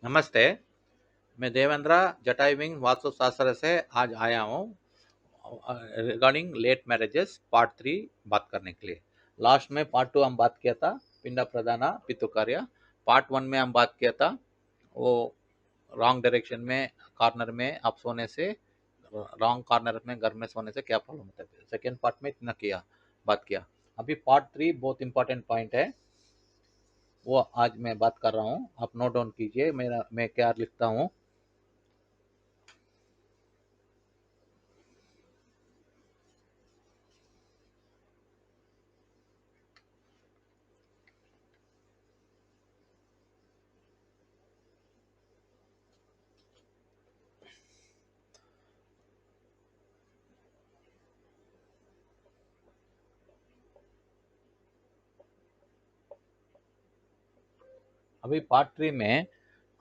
नमस्ते। मैं देवेंद्र जटाई विंग वास्तु शास्त्र से आज आया हूँ रिगार्डिंग लेट मैरिजेस पार्ट 3 बात करने के लिए। लास्ट में पार्ट 2 हम बात किया था पिंड प्रदाना पितृ कार्य। पार्ट 1 में हम बात किया था वो रॉन्ग डायरेक्शन में कॉर्नर में आप सोने से रॉन्ग कॉर्नर में घर में सोने से क्या प्रॉब्लम होता है। सेकेंड पार्ट में इतना बात किया। अभी पार्ट 3 बहुत इंपॉर्टेंट पॉइंट है, वो आज मैं बात कर रहा हूँ। आप नोट डाउन कीजिए मैं क्या लिखता हूँ। अभी पार्ट 3 में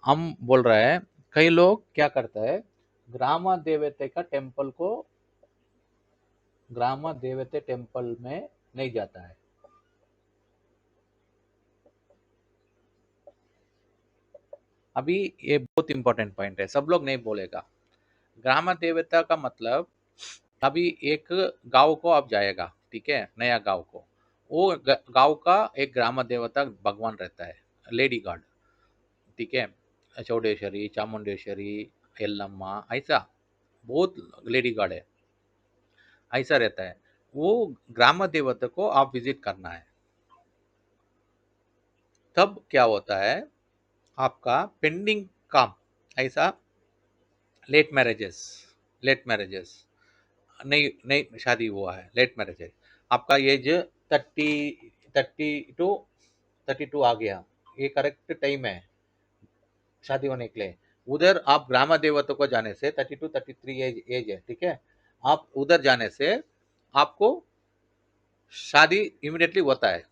हम बोल रहे हैं, कई लोग क्या करते हैं, ग्राम देवते का टेम्पल को ग्राम देवते टेम्पल में नहीं जाता है। अभी ये बहुत इंपॉर्टेंट पॉइंट है, सब लोग नहीं बोलेगा। ग्राम देवता का मतलब, अभी एक गांव को आप जाएगा, ठीक है, नया गांव को, वो गांव का एक ग्राम देवता भगवान रहता है, लेडी गॉड, ठीक है, चौडेश्वरी, चामुंडेश्वरी, एल्लम्मा, ऐसा बहुत लेडी गॉड है, ऐसा रहता है। वो ग्राम देवता को आप विजिट करना है। तब क्या होता है, आपका पेंडिंग काम, ऐसा लेट मैरिजेस, लेट मैरिजेस, नहीं नहीं शादी हुआ है, लेट मैरिजेस, आपका एज 32 आ गया, ये करेक्ट टाइम है शादी होने के लिए। उधर आप ग्राम देवता को जाने से 32-33 एज है, ठीक है, आप उधर जाने से आपको शादी इमिडिएटली होता है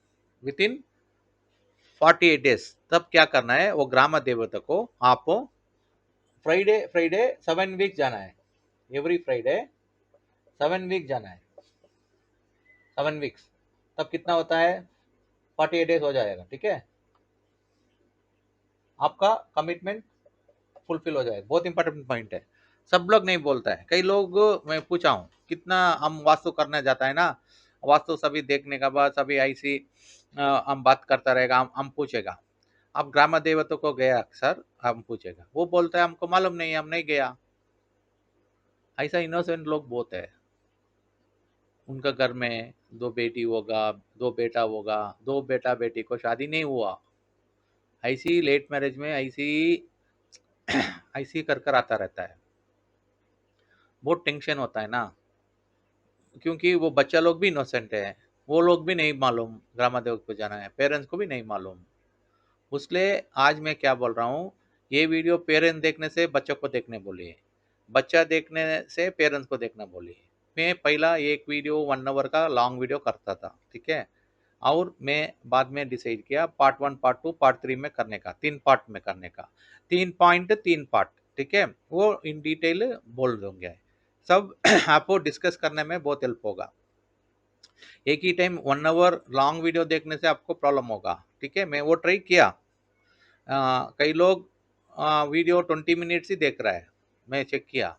विद इन 48 डेज। तब क्या करना है, वो ग्राम देवता को आप फ्राइडे फ्राइडे 7 वीक जाना है, एवरी फ्राइडे 7 वीक जाना है, 7 वीक्स। तब कितना होता है, 48 डेज हो जाएगा, ठीक है, आपका कमिटमेंट फुलफिल हो जाएगा। बहुत इंपॉर्टेंट पॉइंट है, सब लोग नहीं बोलता है। कई लोग, मैं पूछा हूँ कितना हम वास्तु करने जाता है ना, वास्तु सभी देखने का बाद सभी ऐसी हम बात करता रहेगा, हम पूछेगा आप ग्राम देवता को गया सर, हम पूछेगा, वो बोलता है हमको मालूम नहीं, हम नहीं गया। ऐसा इनोसेंट लोग बहुत है। उनका घर में दो बेटी होगा, दो बेटा होगा, दो बेटा बेटी को शादी नहीं हुआ, ऐसी लेट मैरिज में ऐसी ऐसी कर कर आता रहता है। बहुत टेंशन होता है ना, क्योंकि वो बच्चा लोग भी इनोसेंट है, वो लोग भी नहीं मालूम ग्रामा देव को जाना है, पेरेंट्स को भी नहीं मालूम। उसलिए आज मैं क्या बोल रहा हूँ, ये वीडियो पेरेंट्स देखने से बच्चों को देखने बोलिए, बच्चा देखने से पेरेंट्स को देखना बोलिए। मैं पहला एक वीडियो 1 आवर का लॉन्ग वीडियो करता था, ठीक है, और मैं बाद में डिसाइड किया पार्ट 1 पार्ट 2 पार्ट 3 में करने का, 3 पार्ट में करने का, 3 पॉइंट 3 पार्ट, ठीक है, वो इन डिटेल बोल दूंगे सब। आपको डिस्कस करने में बहुत हेल्प होगा। एक ही टाइम 1 आवर लॉन्ग वीडियो देखने से आपको प्रॉब्लम होगा, ठीक है, मैं वो ट्राई किया। कई लोग वीडियो 20 मिनट्स ही देख रहा है, मैं चेक किया,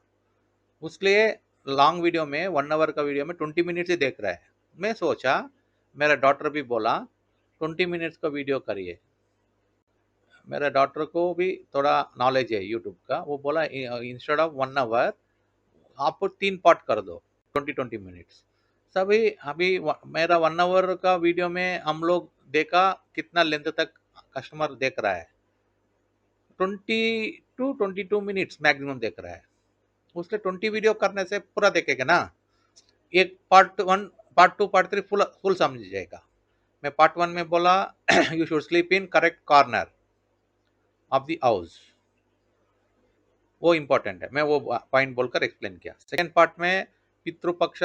उसलिए लॉन्ग वीडियो में 1 आवर का वीडियो में 20 मिनट्स ही देख रहा है। मैं सोचा, मेरा डॉटर भी बोला 20 मिनट्स का वीडियो करिए। मेरे डॉटर को भी थोड़ा नॉलेज है यूट्यूब का, वो बोला इंस्टेड ऑफ 1 आवर आप 3 पार्ट कर दो, 20-20 मिनट्स सभी। अभी मेरा 1 आवर का वीडियो में हम लोग देखा कितना लेंथ तक कस्टमर देख रहा है, 20 to 22 मिनट्स मैक्सिमम देख रहा है। उसके 20 वीडियो करने से पूरा देखेगा ना, एक part 1 part 2 part 3 full full समझ जाएगा। मैं पार्ट 1 में बोला you should sleep in correct corner of the house, वो इंपॉर्टेंट है, मैं वो पॉइंट बोलकर एक्सप्लेन किया। सेकंड पार्ट में पितृपक्ष,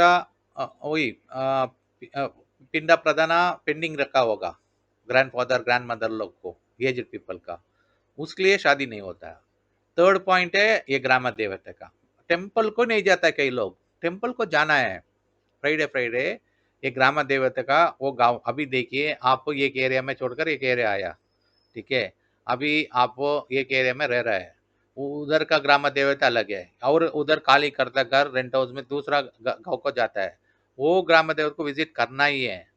वही पिंडा प्रदाना पेंडिंग रखा होगा, ग्रैंड फादर ग्रैंड मदर लोग को, एज्ड पीपल का, उसके लिए शादी नहीं होता है। थर्ड पॉइंट है ये ग्राम देवता का, टेम्पल को नहीं जाता है, कई लोग टेम्पल को जाना है फ्राइडे फ्राइडे। ये ग्राम देवता का वो गांव, अभी देखिए आप एक एरिया में छोड़कर एक एरिया आया, ठीक है, अभी आप एक एरिया में रह रहे हैं, उधर का ग्राम देवता अलग है, और उधर खाली करता घर रेंट हाउस में दूसरा गांव को जाता है, वो ग्राम देवता को विजिट करना ही है।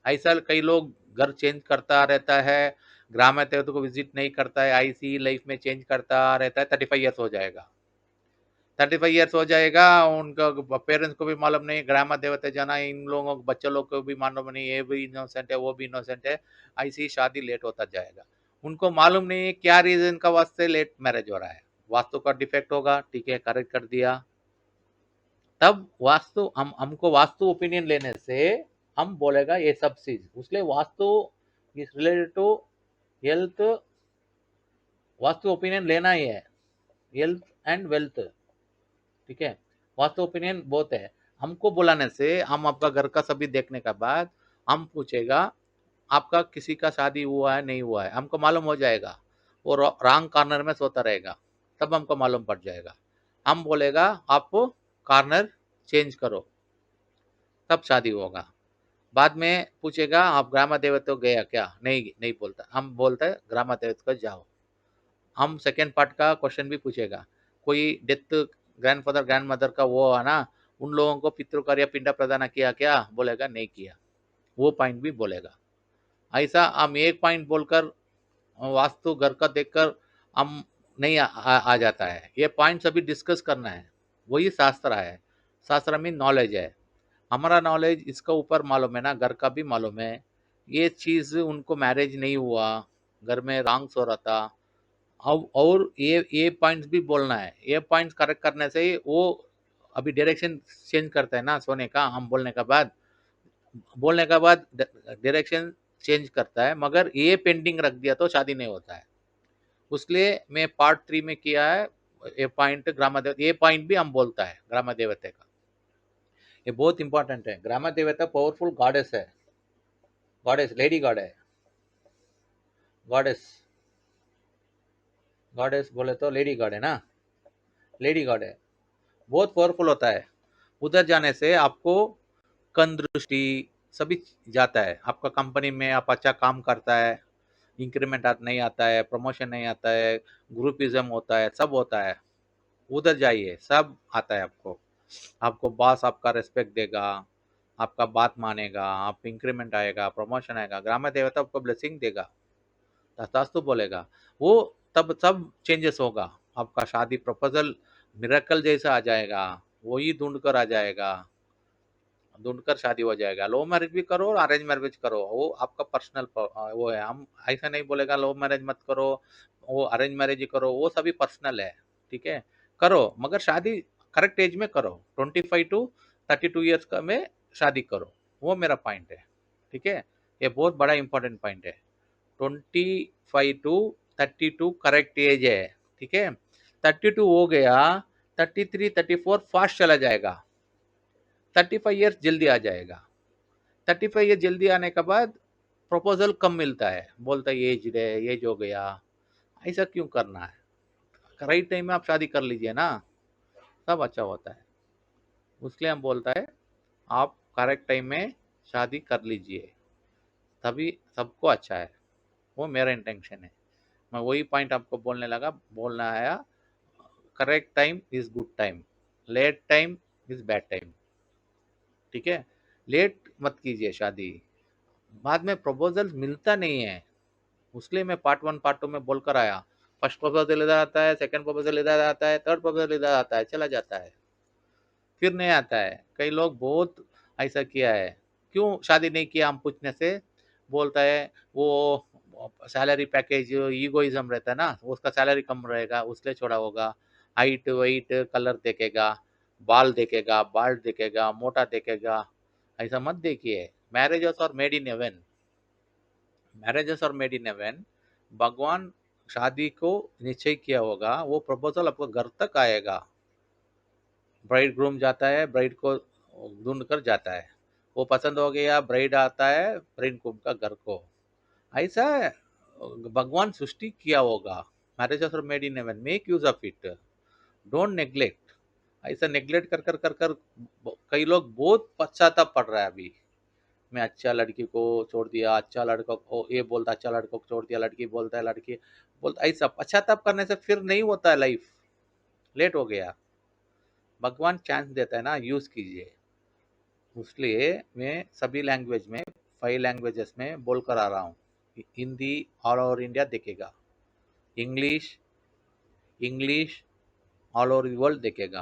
ऐसा कई लोग घर चेंज करता रहता है, ग्राम देवता को विजिट नहीं करता है, ऐसी लाइफ में चेंज करता रहता है। 35 ईयर्स हो जाएगा, 35 ईयर्स हो जाएगा, उनका पेरेंट्स को भी मालूम नहीं ग्राम देवता जाना, इन लोगों को बच्चों लोग को भी मालूम नहीं, ये भी इनोसेंट है वो भी इनोसेंट है, ऐसी शादी लेट होता जाएगा। उनको मालूम नहीं है क्या रीजन का वास्ते लेट मैरिज हो रहा है। वास्तु का डिफेक्ट होगा, ठीक है, करेक्ट कर दिया। तब वास्तु हमको वास्तु ओपिनियन लेने से हम बोलेगा ये सब चीज, उसलिए vastu is related to health. Vastu opinion लेना ही है, हेल्थ एंड वेल्थ, ठीक है। वास्तु ओपिनियन बहुत है। हमको बुलाने से हम आपका घर का सभी देखने के बाद हम पूछेगा आपका किसी का शादी हुआ है नहीं हुआ है, हमको मालूम हो जाएगा। वो रॉन्ग कॉर्नर में सोता रहेगा, तब हमको मालूम पड़ जाएगा। हम बोलेगा आप कॉर्नर चेंज करो, तब शादी होगा। बाद में पूछेगा आप ग्राम देवता गया क्या, नहीं नहीं बोलता, हम बोलते हैं ग्राम देवता को जाओ। हम सेकेंड पार्ट का क्वेश्चन भी पूछेगा, कोई डेथ ग्रैंडफादर ग्रैंड मदर का वो है ना, उन लोगों को पितृ पिंड प्रदान किया क्या, बोलेगा नहीं किया, वो पॉइंट भी बोलेगा। ऐसा हम एक पॉइंट बोलकर वास्तु घर का देखकर हम नहीं आ जाता है, ये पॉइंट्स अभी डिस्कस करना है। वही शास्त्र है, शास्त्र में नॉलेज है। हमारा नॉलेज इसका ऊपर मालूम है ना, घर का भी मालूम है। ये चीज उनको मैरिज नहीं हुआ, घर में रॉन्ग्स हो रहा था। अब और ये पॉइंट्स भी बोलना है, ये पॉइंट्स करेक्ट करने से ही वो अभी डायरेक्शन चेंज करता है ना सोने का, हम बोलने के बाद डायरेक्शन चेंज करता है, मगर ये पेंडिंग रख दिया तो शादी नहीं होता है। उसलिए मैं पार्ट 3 में किया है ये पॉइंट ग्राम देवता, ये पॉइंट भी हम बोलता है ग्राम देवता का। ये बहुत इंपॉर्टेंट है। ग्राम देवता पावरफुल गॉडेस है, गॉडेस लेडी गॉड है, गॉडेस, गॉडेस बोले तो लेडी गॉड है ना, लेडी गॉड है, बहुत पावरफुल होता है। उधर जाने से आपको कन दृष्टि सभी जाता है। आपका कंपनी में आप अच्छा काम करता है, इंक्रीमेंट नहीं आता है, प्रमोशन नहीं आता है, ग्रुपिज्म होता है, सब होता है। उधर जाइए, सब आता है आपको। आपको बॉस आपका रिस्पेक्ट देगा, आपका बात मानेगा, आप इंक्रीमेंट आएगा, प्रमोशन आएगा, ग्राम देवता आपको ब्लेसिंग देगा, तथास्तु बोलेगा। वो तब सब चेंजेस होगा। आपका शादी प्रपोजल मिरेकल जैसा आ जाएगा, वही ढूंढकर आ जाएगा, ढूंढकर शादी हो जाएगा। लव मैरिज भी करो और अरेंज मैरिज करो, वो आपका पर्सनल वो है। हम ऐसा नहीं बोलेगा लव मैरिज मत करो, वो अरेंज मैरिज ही करो, वो सभी पर्सनल है, ठीक है। करो मगर शादी करेक्ट एज में करो, 25 to 32 ईयर्स का में शादी करो, वो मेरा पॉइंट है, ठीक है। ये बहुत बड़ा इंपॉर्टेंट पॉइंट है। 25 to 32 करेक्ट एज है, ठीक है। 32 हो गया, 33 34 फास्ट चला जाएगा, 35 ईयर्स जल्दी आ जाएगा। 35 ईयर जल्दी आने के बाद प्रपोजल कम मिलता है, बोलता है एज है, एज हो गया। ऐसा क्यों करना है, राइट टाइम में आप शादी कर लीजिए ना, सब अच्छा होता है। उसलिए हम बोलता है आप करेक्ट टाइम में शादी कर लीजिए, तभी सबको अच्छा है। वो मेरा इंटेंशन है, मैं वही पॉइंट आपको बोलने लगा, बोलना आया। Correct time is good time, late time is bad time, ठीक है। लेट मत कीजिए शादी, बाद में प्रपोजल मिलता नहीं है। उसलिए मैं पार्ट 1 पार्ट 2 में बोलकर आया। फर्स्ट प्रपोजल इधर आता है, सेकंड प्रपोजल इधर आता है, थर्ड प्रपोजल इधर आता है, चला जाता है, फिर नहीं आता है। कई लोग बहुत ऐसा किया है। क्यों शादी नहीं किया हम पूछने से बोलता है वो सैलरी पैकेज, ईगोइज्म रहता है ना, उसका सैलरी कम रहेगा उसलिए छोड़ा होगा। हाइट वेट कलर देखेगा, बाल देखेगा, बाल्ट देखेगा, मोटा देखेगा, ऐसा मत देखिए। मैरिजेस और मेड इन हेवन, मैरिजेस और मेड इन हेवन, भगवान शादी को निश्चय किया होगा, वो प्रपोजल आपको घर तक आएगा। ब्राइड ग्रूम जाता है, ब्राइड को ढूंढ कर जाता है, वो पसंद हो गया, ब्राइड आता है ब्राइड ग्रूम का घर को। ऐसा भगवान सृष्टि किया होगा। मैरिजेस और made in heaven, make use of it, don't neglect. ऐसा नेग्लेक्ट कर कर कर कर कई लोग बहुत पश्चाताप पड़ रहा है अभी। मैं अच्छा लड़की को छोड़ दिया, अच्छा लड़का को ये बोलता, अच्छा लड़का को छोड़ दिया, लड़की बोलता है, लड़की बोलता, ऐसा पश्चाताप करने से फिर नहीं होता है लाइफ, लेट हो गया। भगवान चांस देता है ना, यूज कीजिए। इसलिए मैं सभी लैंग्वेज में, 5 लैंग्वेजेस में बोल कर आ रहा हूँ। हिंदी ऑल ओवर इंडिया देखेगा, English English all over world देखेगा,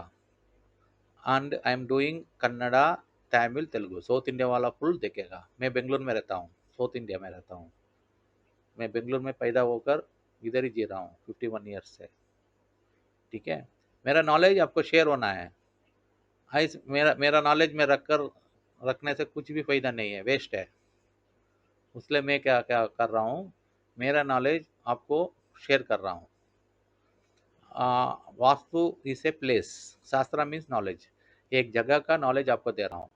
and I am doing Kannada, Tamil, Telugu, south India वाला फुल देखेगा। मैं बेंगलुरु में रहता हूँ, साउथ इंडिया में रहता हूँ। मैं बेंगलुरु में पैदा होकर इधर ही जी रहा हूँ 51 ईयर्स से। ठीक है, मेरा नॉलेज आपको शेयर होना है। मेरा मेरा नॉलेज में रखने से कुछ भी फायदा नहीं है, वेस्ट है। इसलिए मैं क्या क्या कर रहा हूँ, मेरा नॉलेज आपको शेयर कर रहा हूँ। वास्तु इज ए प्लेस, शास्त्रा मीन्स नॉलेज, एक जगह का नॉलेज आपको दे रहा हूँ।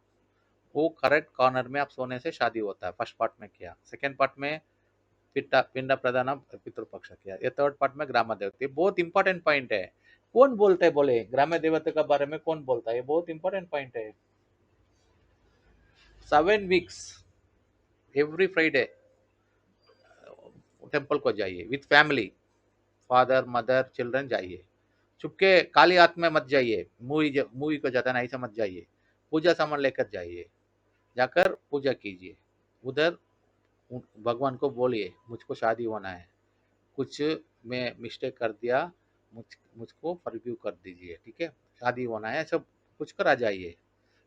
वो करेक्ट कॉर्नर में आप सोने से शादी होता है, फर्स्ट पार्ट में किया। सेकेंड पार्ट में पिंड प्रदान पितृपक्ष किया। ये थर्ड पार्ट में ग्राम देवता, बहुत इंपॉर्टेंट पॉइंट है। कौन बोलते है बोले ग्राम देवता के बारे में, कौन बोलता है? बहुत इंपॉर्टेंट पॉइंट है। 7 वीक्स एवरी फ्राइडे टेम्पल को जाइए with family, father mother children जाइए। चुपके काली हाथ में मत जाइए, मूवी को जाता है ना, ऐसा मत जाइए। पूजा सामान लेकर जाइए, जाकर पूजा कीजिए। उधर भगवान को बोलिए मुझको शादी होना है, कुछ मैं मिस्टेक कर दिया, मुझको फॉरगिव कर दीजिए। ठीक है, शादी होना है, सब कुछ कर आ जाइए।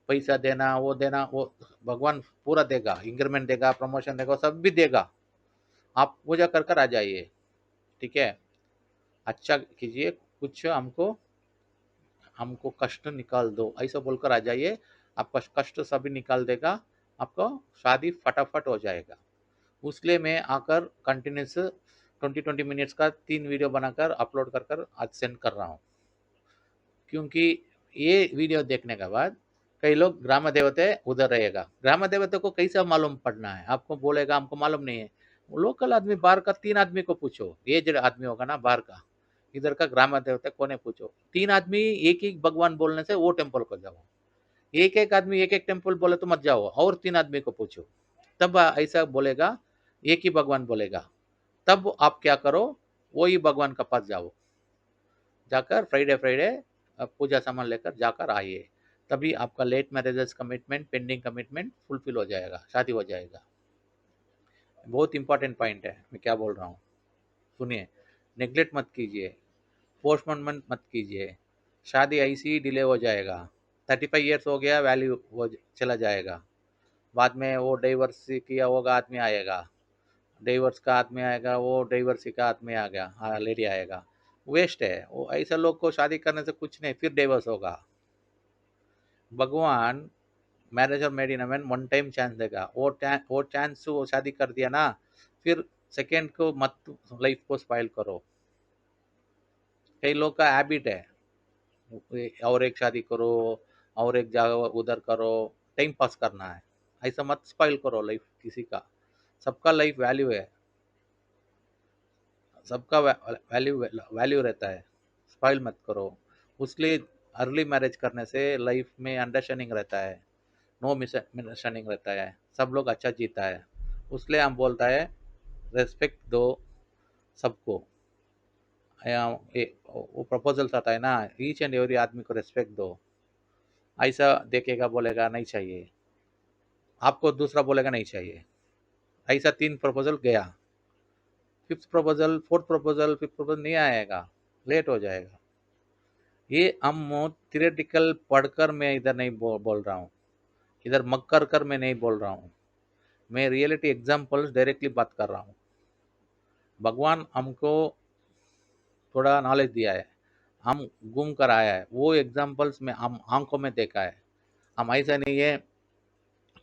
पैसा देना, वो भगवान पूरा देगा, इंक्रीमेंट देगा, प्रमोशन देगा, सब भी देगा। आप पूजा कर कर आ जाइए। ठीक है, अच्छा कीजिए, कुछ हमको हमको कष्ट निकाल दो, ऐसा बोलकर आ जाइए। आपका कष्ट सभी निकाल देगा, आपको शादी फटाफट हो जाएगा। उसलिए मैं आकर कंटिन्यूस 20-20 मिनट्स का 3 वीडियो बनाकर अपलोड कर कर आज सेंड कर रहा हूँ। क्योंकि ये वीडियो देखने के बाद कई लोग ग्राम देवते उधर रहेगा, ग्राम देवते को कैसा मालूम पड़ना है, आपको बोलेगा हमको मालूम नहीं है। लोकल आदमी बाहर का 3 आदमी को पूछो, ये जो आदमी होगा ना बाहर का, इधर का ग्राम देवता कोने पूछो, 3 आदमी एक ही भगवान बोलने से वो टेम्पल को जाओ। एक एक आदमी एक एक टेम्पल बोले तो मत जाओ, और 3 आदमी को पूछो, तब ऐसा बोलेगा, एक ही भगवान बोलेगा। तब आप क्या करो, वो ही भगवान का पास जाओ, जाकर फ्राइडे फ्राइडे पूजा सामान लेकर जाकर आइए। तभी आपका late marriages commitment, pending commitment fulfil हो जाएगा, शादी हो जाएगा। बहुत इंपॉर्टेंट पॉइंट है, मैं क्या बोल रहा हूँ सुनिए। नेग्लेक्ट मत कीजिए, पोस्टपोनमेंट मत कीजिए। शादी ऐसी ही डिले हो जाएगा। 35 ईयर्स हो गया, वैल्यू वो चला जाएगा। बाद में वो डाइवर्स किया होगा आदमी आएगा, डाइवर्स का आदमी आएगा, वो डाइवर्सी का आदमी आ गया, हाँ लेडी आएगा, वेस्ट है। वो ऐसे लोग को शादी करने से कुछ नहीं, फिर डाइवर्स होगा। भगवान मैरिज और made in heaven 1 time chance देगा, वो चांस वो शादी कर दिया ना, फिर सेकेंड को मत लाइफ को स्पाइल करो। कई लोग का हैबिट है, और एक शादी करो, और एक जगह उधर करो, टाइम पास करना है। ऐसा मत स्पाइल करो लाइफ किसी का, सबका लाइफ वैल्यू है, सबका वैल्यू वैल्यू रहता है, स्पाइल मत करो। उसलिए अर्ली मैरिज करने से लाइफ में अंडरस्टैंडिंग रहता है, नो मिसअंडरस्टैंडिंग रहता है, सब लोग अच्छा जीता है। उसलिए हम बोलता है रेस्पेक्ट दो सबको। वो प्रपोजल्स आता है ना, ईच एंड एवरी आदमी को रेस्पेक्ट दो। ऐसा देखेगा बोलेगा नहीं चाहिए, आपको दूसरा बोलेगा नहीं चाहिए। ऐसा 3 प्रपोजल गया, fifth proposal, fourth proposal, fifth proposal नहीं आएगा, लेट हो जाएगा। ये हम थियोरेटिकल पढ़कर मैं इधर नहीं बोल रहा हूँ, इधर मग कर मैं नहीं बोल रहा हूँ, मैं रियलिटी एग्जाम्पल्स डायरेक्टली बात कर रहा हूँ। भगवान हमको थोड़ा नॉलेज दिया है, हम घूम कर आया है, वो एग्जाम्पल्स में हम आंखों में देखा है। हम ऐसा नहीं है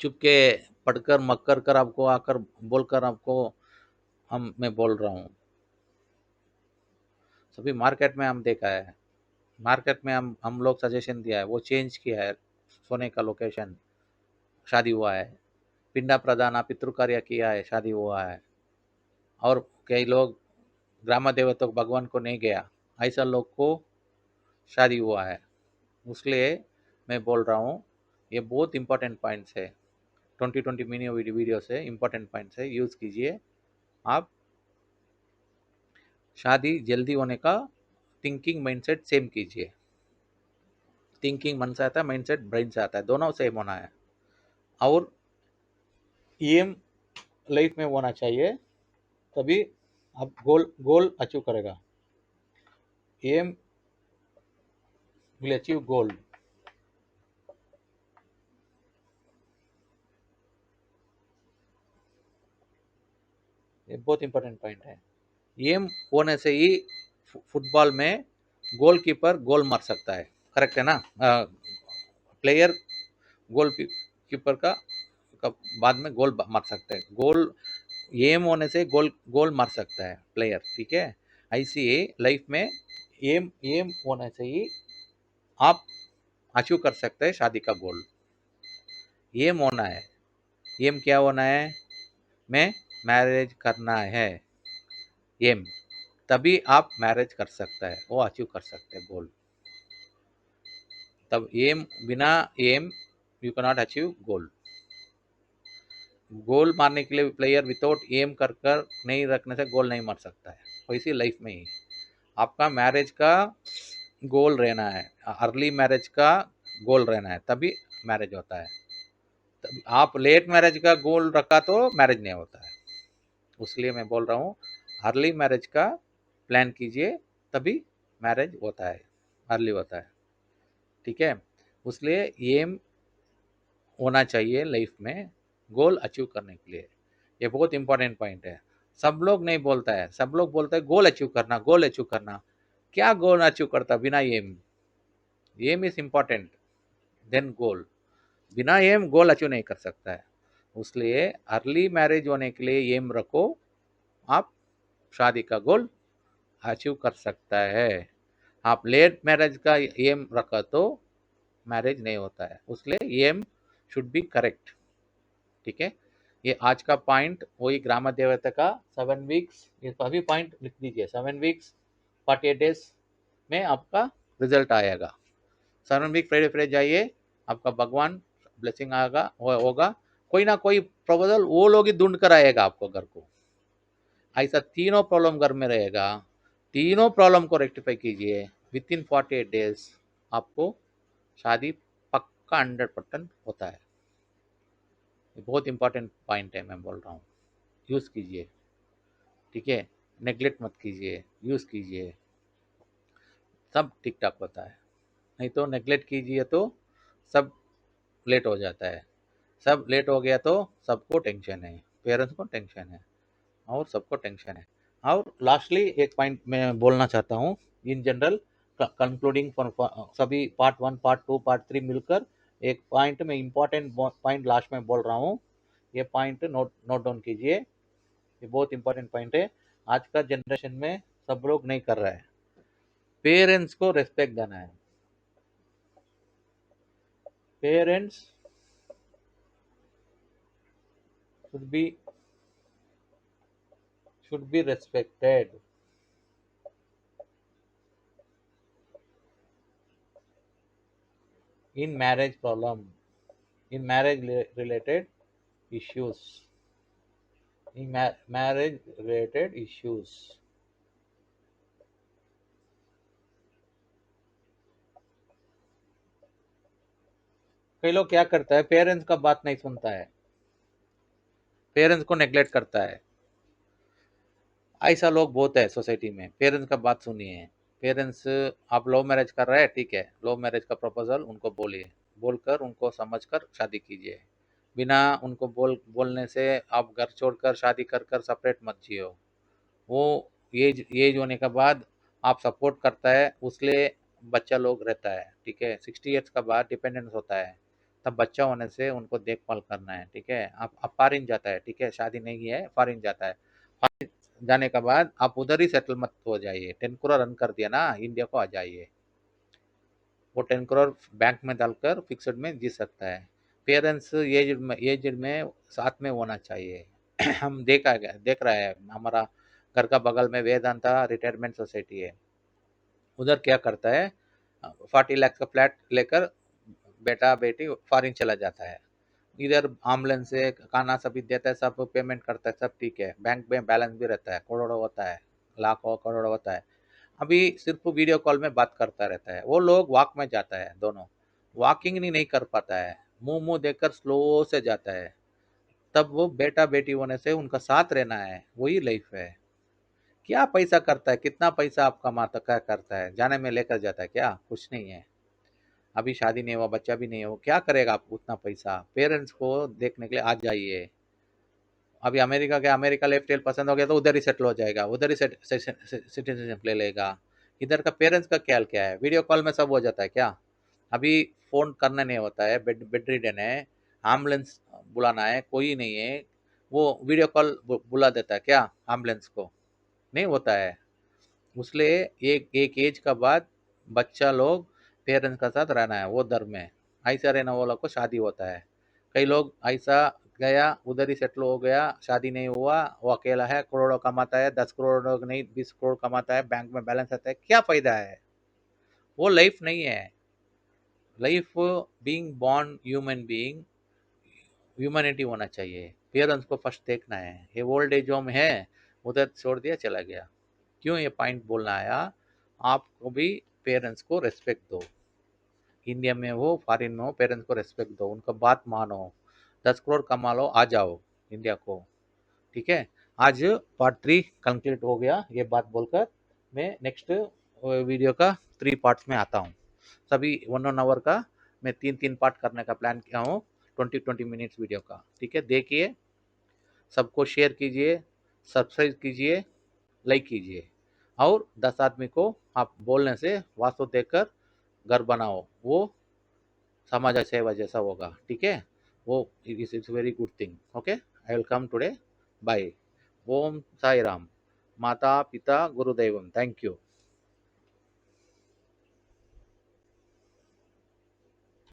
चुपके पढ़कर मक्कर कर आपको आकर बोलकर आपको मैं बोल रहा हूँ। सभी मार्केट में हम देखा है, मार्केट में हम लोग सजेशन दिया है, वो चेंज किया है, सोने का लोकेशन, शादी हुआ है, पिंडा प्रदान पितृ कार्य किया है, शादी हुआ है। और कई लोग ग्राम देवता भगवान को नहीं गया, ऐसा लोग को शादी हुआ है। इसलिए मैं बोल रहा हूँ, ये बहुत इंपॉर्टेंट पॉइंट्स है। 20-20 मिनी वीडियो से इंपॉर्टेंट पॉइंट्स है, यूज कीजिए। आप शादी जल्दी होने का थिंकिंग माइंडसेट सेम कीजिए। थिंकिंग मन से आता है, माइंडसेट ब्रेन से आता है, दोनों सेम होना है। और एम लाइफ में होना चाहिए, तभी आप गोल गोल अचीव करेगा। एम विल अचीव गोल। ये बहुत इंपॉर्टेंट पॉइंट है। एम होने से ही फुटबॉल में गोलकीपर गोल मार सकता है, करेक्ट है ना? प्लेयर गोल कीपर का बाद में गोल मार सकता है। गोल एम होने से गोल गोल मार सकता है प्लेयर, ठीक है? ऐसे लाइफ में एम एम होने से ही आप अचीव कर सकते हैं शादी का गोल। एम होना है। एम क्या होना है? मैं मैरिज करना है, एम। तभी आप मैरिज कर सकता है, वो अचीव कर सकते हैं गोल। तब एम, बिना aim you can not achieve goal. Goal मारने के लिए प्लेयर विदाउट एम कर कर नहीं रखने से गोल नहीं मार सकता है। वैसे लाइफ में ही आपका मैरिज का गोल रहना है, अर्ली मैरिज का गोल रहना है, तभी मैरिज होता है। तभी आप लेट मैरिज का गोल रखा तो मैरिज नहीं होता है। उसलिए मैं बोल रहा हूँ अर्ली मैरिज का प्लान कीजिए, तभी मैरिज होता है, अर्ली होता है, ठीक है? उसलिए एम होना चाहिए लाइफ में गोल अचीव करने के लिए। ये बहुत इंपॉर्टेंट पॉइंट है। सब लोग नहीं बोलता है, सब लोग बोलते हैं गोल अचीव करना, गोल अचीव करना। क्या गोल अचीव करता बिना aim? Aim is important then goal. बिना एम गोल अचीव नहीं कर सकता है। उसलिए अर्ली मैरिज होने के लिए एम रखो, आप शादी का गोल अचीव कर सकता है। आप लेट मैरिज का एम रखा तो मैरिज नहीं होता है। उसलिए एम शुड बी करेक्ट, ठीक है? ये आज का पॉइंट वही ग्राम देवता का 7 वीक्स, ये सभी पॉइंट लिख दीजिए। 7 वीक्स 48 डेज में आपका रिजल्ट आएगा। 7 वीक फ्राइडे फ्राइडे जाइए, आपका भगवान ब्लेसिंग आएगा, होगा। कोई ना कोई प्रपोजल वो लोग ही ढूंढ कर आएगा आपको घर को। ऐसा तीनों प्रॉब्लम घर में रहेगा, तीनों प्रॉब्लम को रेक्टिफाई कीजिए। विद इन 48 डेज आपको शादी पक्का 100% होता है। ये बहुत इंपॉर्टेंट पॉइंट है, मैं बोल रहा हूँ, यूज़ कीजिए, ठीक है? नेग्लेक्ट मत कीजिए, यूज़ कीजिए, सब ठीक ठाक होता है। नहीं तो नेग्लेक्ट कीजिए तो सब लेट हो जाता है। सब लेट हो गया तो सबको टेंशन है, पेरेंट्स को टेंशन है और सबको टेंशन है। और लास्टली एक पॉइंट मैं बोलना चाहता हूँ, इन जनरल कंक्लूडिंग सभी पार्ट 1 पार्ट 2 पार्ट 3 मिलकर एक पॉइंट में इंपॉर्टेंट पॉइंट लास्ट में बोल रहा हूँ। ये पॉइंट नोट नोट डाउन कीजिए, ये बहुत इंपॉर्टेंट पॉइंट है। आज का जनरेशन में सब लोग नहीं कर रहा है। पेरेंट्स को रेस्पेक्ट देना है। Parents should be should be respected in marriage problem, in marriage related issues, in marriage related issues। कई लोग क्या करता है, पेरेंट्स का बात नहीं सुनता है, पेरेंट्स को नेग्लेक्ट करता है। ऐसा लोग बहुत है सोसाइटी में। पेरेंट्स का बात सुनिए। पेरेंट्स, आप लव मैरिज कर रहे हैं, ठीक है, लव मैरिज का प्रपोजल उनको बोलिए, बोलकर उनको समझकर शादी कीजिए। बिना उनको बोलने से आप घर छोड़कर शादी कर कर सेपरेट मत जियो। वो एज होने के बाद आप सपोर्ट करता है, उसलिए बच्चा लोग रहता है, ठीक है? 60 ईयर्स का बाद डिपेंडेंस होता है, तब बच्चा होने से उनको देखभाल करना है, ठीक है? आप फॉरेन जाता है, ठीक है, शादी नहीं है, फॉरेन जाता है। फॉरेन जाने के बाद आप उधर ही सेटल मत हो जाइए। 10 करोड़ रन कर दिया ना, इंडिया को आ जाइए। वो 10 करोड़ बैंक में डालकर फिक्सड में जी सकता है। पेरेंट्स एज में साथ में होना चाहिए। हम देख रहा है, हमारा घर का बगल में वेदांता रिटायरमेंट सोसाइटी है। उधर क्या करता है, 40 लाख का फ्लैट लेकर बेटा बेटी फॉरेन चला जाता है। इधर एम्बुलेंस से खाना सभी देता है, सब पेमेंट करता है, सब ठीक है, बैंक में बैलेंस भी रहता है, करोड़ों होता है, लाखों करोड़ों होता है। अभी सिर्फ वीडियो कॉल में बात करता रहता है। वो लोग वॉक में जाता है, दोनों वॉकिंग नहीं कर पाता है, मुंह मुंह देखकर स्लो से जाता है। तब वो बेटा बेटी होने से उनका साथ रहना है, वही लाइफ है। क्या पैसा करता है, कितना पैसा आप कमाता क्या करता है, जाने में लेकर जाता है क्या, कुछ नहीं है। अभी शादी नहीं हुआ, बच्चा भी नहीं हो, क्या करेगा आप उतना पैसा, पेरेंट्स को देखने के लिए आ जाइए। अभी अमेरिका के, अमेरिका लाइफ स्टाइल पसंद हो गया तो उधर ही सेटल हो जाएगा, उधर ही सिटीजनशिप ले लेगा। इधर का पेरेंट्स का ख्याल क्या है, वीडियो कॉल में सब हो जाता है क्या। अभी फोन करना नहीं होता है, बेड रिडन है, एम्बुलेंस बुलाना है, कोई नहीं है, वो वीडियो कॉल बुला देता है क्या एम्बुलेंस को, नहीं होता है। उसलिए एक एक एज का बाद बच्चा लोग पेरेंट्स का साथ रहना है, वो धर्म में ऐसा रहना, वो लोग को शादी होता है। कई लोग ऐसा गया उधर ही सेटल हो गया, शादी नहीं हुआ, वो अकेला है, करोड़ों कमाता है, 10 करोड़ नहीं 20 करोड़ कमाता है, बैंक में बैलेंस आता है, क्या फायदा है। वो लाइफ नहीं है। Life being born human being, humanity होना चाहिए। पेरेंट्स को फर्स्ट देखना है। ये ओल्ड एज होम है, उधर छोड़ दिया चला गया। क्यों ये पॉइंट बोलना आया, आपको भी पेरेंट्स को रेस्पेक्ट दो। इंडिया में हो फॉरेन में हो, पेरेंट्स को रेस्पेक्ट दो, उनका बात मानो। 10 करोड़ कमा लो, आ जाओ इंडिया को। ठीक है। आज पार्ट 3 कंप्लीट हो गया, ये बात बोलकर मैं नेक्स्ट वीडियो का 3 पार्ट्स में आता हूँ। सभी 1 1 आवर का मैं 3 3 पार्ट करने का प्लान किया हूँ, 20 20 मिनट्स वीडियो का। ठीक है, देखिए, सबको शेयर कीजिए, सब्सक्राइब कीजिए, लाइक कीजिए, और 10 आदमी को आप बोलने से वास्तु देकर घर बनाओ, वो समाज सेवा जैसा होगा। ठीक है, वो it's very good thing. Okay, I will come today. Bye. Om Sai Ram. माता पिता गुरुदेवम। Thank you.